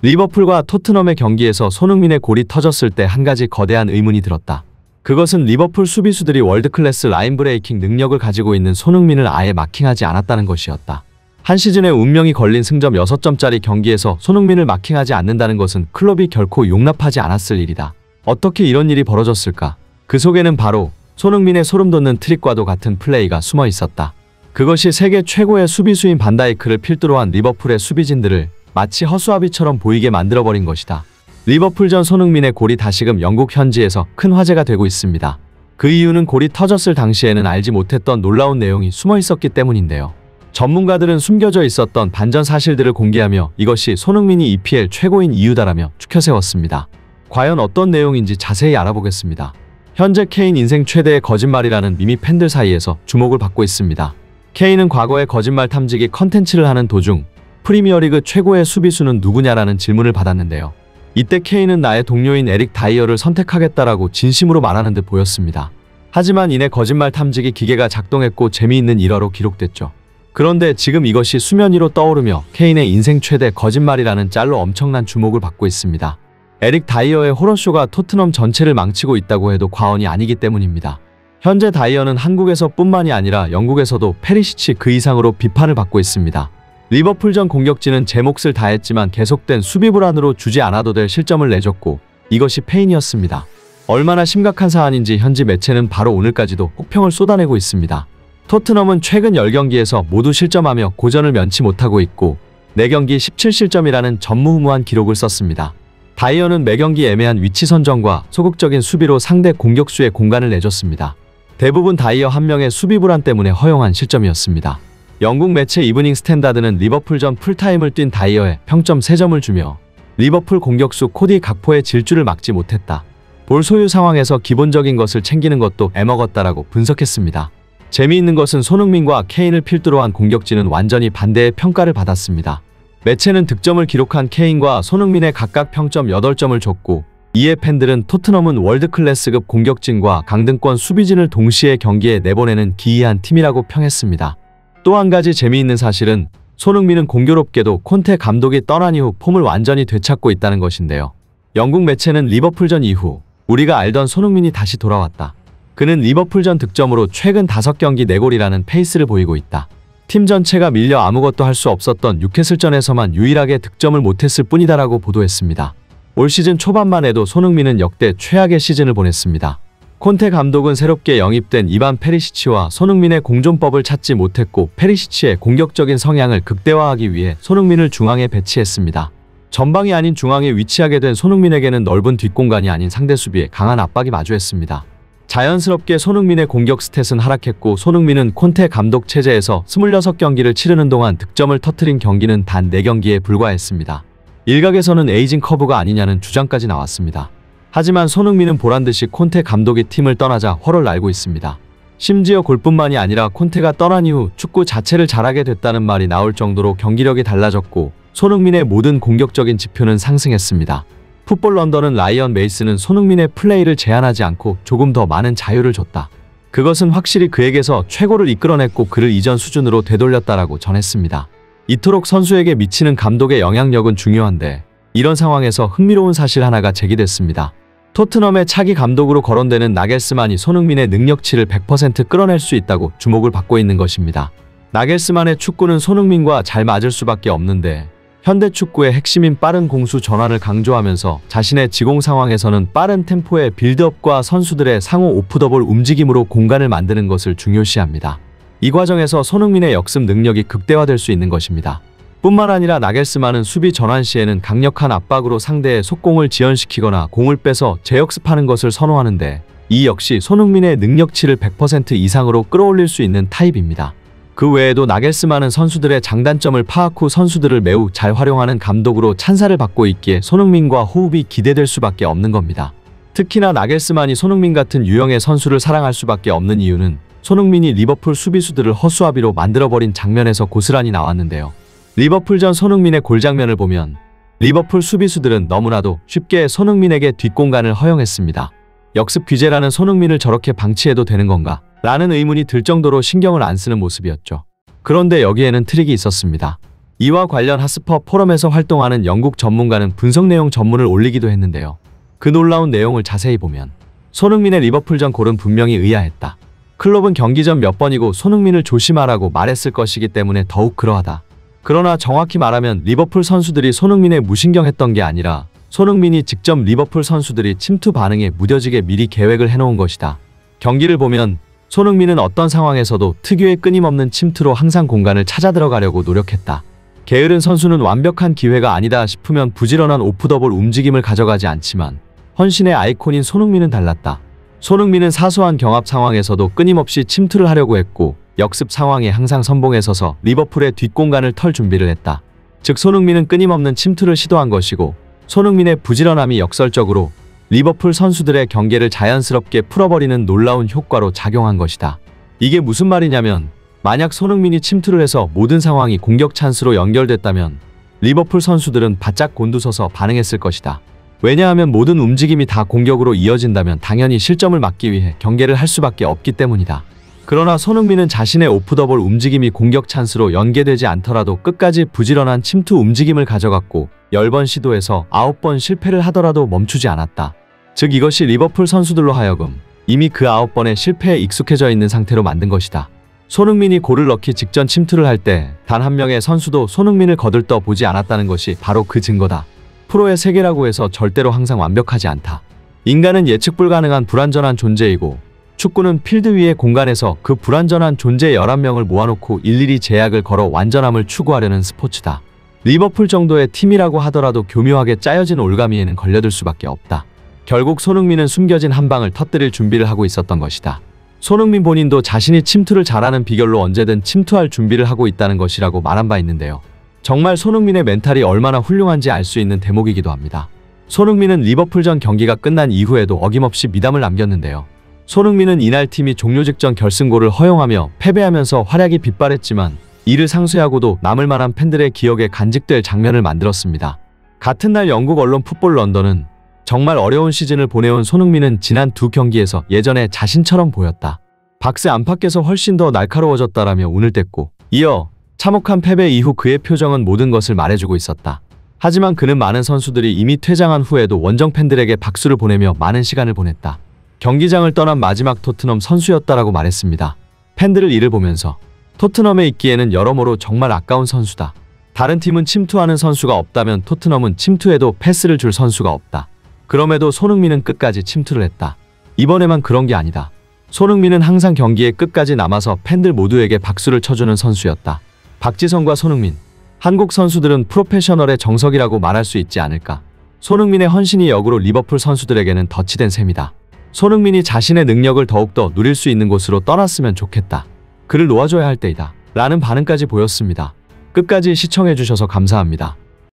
리버풀과 토트넘의 경기에서 손흥민의 골이 터졌을 때 한 가지 거대한 의문이 들었다. 그것은 리버풀 수비수들이 월드클래스 라인 브레이킹 능력을 가지고 있는 손흥민을 아예 마킹하지 않았다는 것이었다. 한 시즌에 운명이 걸린 승점 6점짜리 경기에서 손흥민을 마킹하지 않는다는 것은 클럽이 결코 용납하지 않았을 일이다. 어떻게 이런 일이 벌어졌을까? 그 속에는 바로 손흥민의 소름돋는 트릭과도 같은 플레이가 숨어 있었다. 그것이 세계 최고의 수비수인 반다이크를 필두로 한 리버풀의 수비진들을 마치 허수아비처럼 보이게 만들어버린 것이다. 리버풀전 손흥민의 골이 다시금 영국 현지에서 큰 화제가 되고 있습니다. 그 이유는 골이 터졌을 당시에는 알지 못했던 놀라운 내용이 숨어 있었기 때문인데요. 전문가들은 숨겨져 있었던 반전 사실들을 공개하며 이것이 손흥민이 EPL 최고인 이유다라며 추켜세웠습니다. 과연 어떤 내용인지 자세히 알아보겠습니다. 현재 케인 인생 최대의 거짓말이라는 밈이 팬들 사이에서 주목을 받고 있습니다. 케인은 과거에 거짓말 탐지기 컨텐츠를 하는 도중 프리미어리그 최고의 수비수는 누구냐라는 질문을 받았는데요. 이때 케인은 나의 동료인 에릭 다이어를 선택하겠다라고 진심으로 말하는 듯 보였습니다. 하지만 이내 거짓말 탐지기 기계가 작동했고 재미있는 일화로 기록됐죠. 그런데 지금 이것이 수면 위로 떠오르며 케인의 인생 최대 거짓말이라는 짤로 엄청난 주목을 받고 있습니다. 에릭 다이어의 호러쇼가 토트넘 전체를 망치고 있다고 해도 과언이 아니기 때문입니다. 현재 다이어는 한국에서 뿐만이 아니라 영국에서도 페리시치 그 이상으로 비판을 받고 있습니다. 리버풀전 공격진은 제 몫을 다했지만 계속된 수비 불안으로 주지 않아도 될 실점을 내줬고 이것이 패인이었습니다. 얼마나 심각한 사안인지 현지 매체는 바로 오늘까지도 혹평을 쏟아내고 있습니다. 토트넘은 최근 10경기에서 모두 실점하며 고전을 면치 못하고 있고 4경기 17실점이라는 전무후무한 기록을 썼습니다. 다이어는 매경기 애매한 위치 선정과 소극적인 수비로 상대 공격수에 공간을 내줬습니다. 대부분 다이어 한 명의 수비 불안 때문에 허용한 실점이었습니다. 영국 매체 이브닝 스탠다드는 리버풀전 풀타임을 뛴 다이어에 평점 3점을 주며 리버풀 공격수 코디 각포의 질주를 막지 못했다. 볼 소유 상황에서 기본적인 것을 챙기는 것도 애먹었다라고 분석했습니다. 재미있는 것은 손흥민과 케인을 필두로 한 공격진은 완전히 반대의 평가를 받았습니다. 매체는 득점을 기록한 케인과 손흥민에 각각 평점 8점을 줬고 이에 팬들은 토트넘은 월드클래스급 공격진과 강등권 수비진을 동시에 경기에 내보내는 기이한 팀이라고 평했습니다. 또 한 가지 재미있는 사실은 손흥민은 공교롭게도 콘테 감독이 떠난 이후 폼을 완전히 되찾고 있다는 것인데요. 영국 매체는 리버풀전 이후 우리가 알던 손흥민이 다시 돌아왔다. 그는 리버풀전 득점으로 최근 5경기 4골이라는 페이스를 보이고 있다. 팀 전체가 밀려 아무것도 할 수 없었던 뉴캐슬전에서만 유일하게 득점을 못했을 뿐이다라고 보도했습니다. 올 시즌 초반만 해도 손흥민은 역대 최악의 시즌을 보냈습니다. 콘테 감독은 새롭게 영입된 이반 페리시치와 손흥민의 공존법을 찾지 못했고 페리시치의 공격적인 성향을 극대화하기 위해 손흥민을 중앙에 배치했습니다. 전방이 아닌 중앙에 위치하게 된 손흥민에게는 넓은 뒷공간이 아닌 상대 수비에 강한 압박이 마주했습니다. 자연스럽게 손흥민의 공격 스탯은 하락했고 손흥민은 콘테 감독 체제에서 26경기를 치르는 동안 득점을 터뜨린 경기는 단 4경기에 불과했습니다. 일각에서는 에이징 커브가 아니냐는 주장까지 나왔습니다. 하지만 손흥민은 보란듯이 콘테 감독이 팀을 떠나자 화를 날고 있습니다. 심지어 골뿐만이 아니라 콘테가 떠난 이후 축구 자체를 잘하게 됐다는 말이 나올 정도로 경기력이 달라졌고 손흥민의 모든 공격적인 지표는 상승했습니다. 풋볼 런던은 라이언 메이스는 손흥민의 플레이를 제한하지 않고 조금 더 많은 자유를 줬다. 그것은 확실히 그에게서 최고를 이끌어냈고 그를 이전 수준으로 되돌렸다라고 전했습니다. 이토록 선수에게 미치는 감독의 영향력은 중요한데 이런 상황에서 흥미로운 사실 하나가 제기됐습니다. 토트넘의 차기 감독으로 거론되는 나겔스만이 손흥민의 능력치를 100% 끌어낼 수 있다고 주목을 받고 있는 것입니다. 나겔스만의 축구는 손흥민과 잘 맞을 수밖에 없는데 현대 축구의 핵심인 빠른 공수 전환을 강조하면서 자신의 지공 상황에서는 빠른 템포의 빌드업과 선수들의 상호 오프더볼 움직임으로 공간을 만드는 것을 중요시합니다. 이 과정에서 손흥민의 역습 능력이 극대화될 수 있는 것입니다. 뿐만 아니라 나겔스만은 수비 전환 시에는 강력한 압박으로 상대의 속공을 지연시키거나 공을 빼서 재역습하는 것을 선호하는데 이 역시 손흥민의 능력치를 100% 이상으로 끌어올릴 수 있는 타입입니다. 그 외에도 나겔스만은 선수들의 장단점을 파악 후 선수들을 매우 잘 활용하는 감독으로 찬사를 받고 있기에 손흥민과 호흡이 기대될 수밖에 없는 겁니다. 특히나 나겔스만이 손흥민 같은 유형의 선수를 사랑할 수밖에 없는 이유는 손흥민이 리버풀 수비수들을 허수아비로 만들어버린 장면에서 고스란히 나왔는데요. 리버풀전 손흥민의 골 장면을 보면 리버풀 수비수들은 너무나도 쉽게 손흥민에게 뒷공간을 허용했습니다. 역습 규제라는 손흥민을 저렇게 방치해도 되는 건가? 라는 의문이 들 정도로 신경을 안 쓰는 모습이었죠. 그런데 여기에는 트릭이 있었습니다. 이와 관련 핫스퍼 포럼에서 활동하는 영국 전문가는 분석 내용 전문을 올리기도 했는데요. 그 놀라운 내용을 자세히 보면 손흥민의 리버풀전 골은 분명히 의아했다. 클롭은 경기 전 몇 번이고 손흥민을 조심하라고 말했을 것이기 때문에 더욱 그러하다. 그러나 정확히 말하면 리버풀 선수들이 손흥민에 무신경했던 게 아니라 손흥민이 직접 리버풀 선수들이 침투 반응에 무뎌지게 미리 계획을 해놓은 것이다. 경기를 보면 손흥민은 어떤 상황에서도 특유의 끊임없는 침투로 항상 공간을 찾아 들어가려고 노력했다. 게으른 선수는 완벽한 기회가 아니다 싶으면 부지런한 오프더볼 움직임을 가져가지 않지만 헌신의 아이콘인 손흥민은 달랐다. 손흥민은 사소한 경합 상황에서도 끊임없이 침투를 하려고 했고 역습 상황에 항상 선봉에 서서 리버풀의 뒷공간을 털 준비를 했다. 즉 손흥민은 끊임없는 침투를 시도한 것이고 손흥민의 부지런함이 역설적으로 리버풀 선수들의 경계를 자연스럽게 풀어버리는 놀라운 효과로 작용한 것이다. 이게 무슨 말이냐면 만약 손흥민이 침투를 해서 모든 상황이 공격 찬스로 연결됐다면 리버풀 선수들은 바짝 곤두서서 반응했을 것이다. 왜냐하면 모든 움직임이 다 공격으로 이어진다면 당연히 실점을 막기 위해 경계를 할 수밖에 없기 때문이다. 그러나 손흥민은 자신의 오프더볼 움직임이 공격 찬스로 연계되지 않더라도 끝까지 부지런한 침투 움직임을 가져갔고 10번 시도해서 9번 실패를 하더라도 멈추지 않았다. 즉 이것이 리버풀 선수들로 하여금 이미 그 9번의 실패에 익숙해져 있는 상태로 만든 것이다. 손흥민이 골을 넣기 직전 침투를 할 때 단 한 명의 선수도 손흥민을 거들떠 보지 않았다는 것이 바로 그 증거다. 프로의 세계라고 해서 절대로 항상 완벽하지 않다. 인간은 예측 불가능한 불완전한 존재이고 축구는 필드 위의 공간에서 그 불완전한 존재 11명을 모아놓고 일일이 제약을 걸어 완전함을 추구하려는 스포츠다. 리버풀 정도의 팀이라고 하더라도 교묘하게 짜여진 올가미에는 걸려들 수밖에 없다. 결국 손흥민은 숨겨진 한 방을 터뜨릴 준비를 하고 있었던 것이다. 손흥민 본인도 자신이 침투를 잘하는 비결로 언제든 침투할 준비를 하고 있다는 것이라고 말한 바 있는데요. 정말 손흥민의 멘탈이 얼마나 훌륭한지 알 수 있는 대목이기도 합니다. 손흥민은 리버풀전 경기가 끝난 이후에도 어김없이 미담을 남겼는데요. 손흥민은 이날 팀이 종료 직전 결승골을 허용하며 패배하면서 활약이 빗발했지만 이를 상쇄하고도 남을 만한 팬들의 기억에 간직될 장면을 만들었습니다. 같은 날 영국 언론 풋볼 런던은 정말 어려운 시즌을 보내온 손흥민은 지난 두 경기에서 예전에 자신처럼 보였다. 박스 안팎에서 훨씬 더 날카로워졌다라며 운을 뗐고 이어 참혹한 패배 이후 그의 표정은 모든 것을 말해주고 있었다. 하지만 그는 많은 선수들이 이미 퇴장한 후에도 원정 팬들에게 박수를 보내며 많은 시간을 보냈다. 경기장을 떠난 마지막 토트넘 선수였다라고 말했습니다. 팬들을 이를 보면서 토트넘에 있기에는 여러모로 정말 아까운 선수다. 다른 팀은 침투하는 선수가 없다면 토트넘은 침투해도 패스를 줄 선수가 없다. 그럼에도 손흥민은 끝까지 침투를 했다. 이번에만 그런 게 아니다. 손흥민은 항상 경기에 끝까지 남아서 팬들 모두에게 박수를 쳐주는 선수였다. 박지성과 손흥민, 한국 선수들은 프로페셔널의 정석이라고 말할 수 있지 않을까. 손흥민의 헌신이 역으로 리버풀 선수들에게는 덫이 된 셈이다. 손흥민이 자신의 능력을 더욱더 누릴 수 있는 곳으로 떠났으면 좋겠다. 그를 놓아줘야 할 때이다. 라는 반응까지 보였습니다. 끝까지 시청해주셔서 감사합니다.